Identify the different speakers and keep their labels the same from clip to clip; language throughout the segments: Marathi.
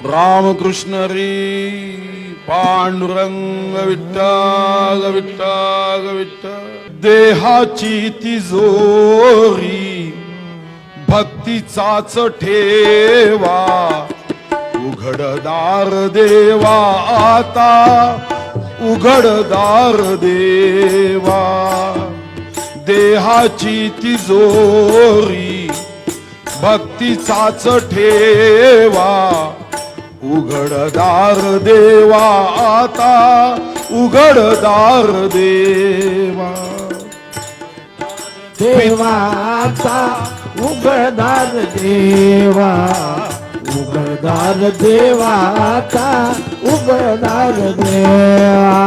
Speaker 1: रामकृष्ण हरी पांडुरंग विठ्ठल विठ्ठल विठ्ठल। देहाची तिजोरी भक्तीचाच ठेवा, उघडदार देवा आता उघडदार देवा। देहाची तिजोरी भक्तीचाच ठेवा, उघडदार देवा आता उघडदार देवा।
Speaker 2: देवाचा उघडदार देवा, उघडदार देवाचा उघडदार देवा।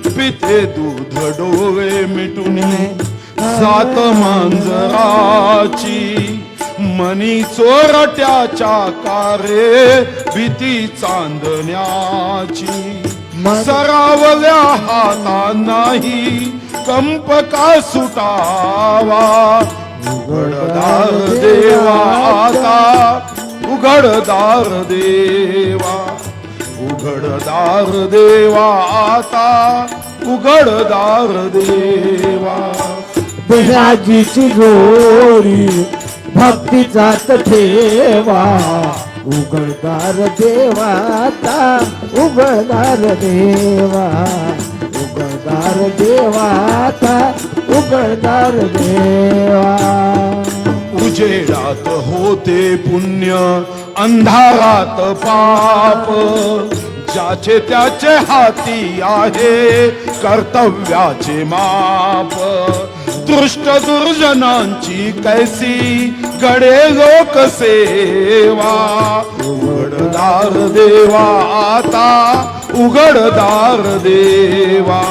Speaker 1: पिते दूध डोळे मिटून सात मांजराची, मनी चोरट्याच्या कारे भीती चांदण्याची। सरावल्या हातांनाही कंप का सुटावा, उघडदार देवा आता उघडदार देवा। उघडदार देवा आता उघडदार देवा।
Speaker 2: देहाची तिजोरी भक्तीचाच ठेवा, उघडदार देवाचा उघडदार देवा। उघडदार देवाचा उघडदार देवा।
Speaker 1: उजेडात होते पुण्य अंधारात पाप, ज्याचे त्याचे हाती आहे कर्तव्याचे माप। दृष्ट दुर्जनांची कैसी गडे लोकसेवा, उघडदार देवा आता उघडदार देवा।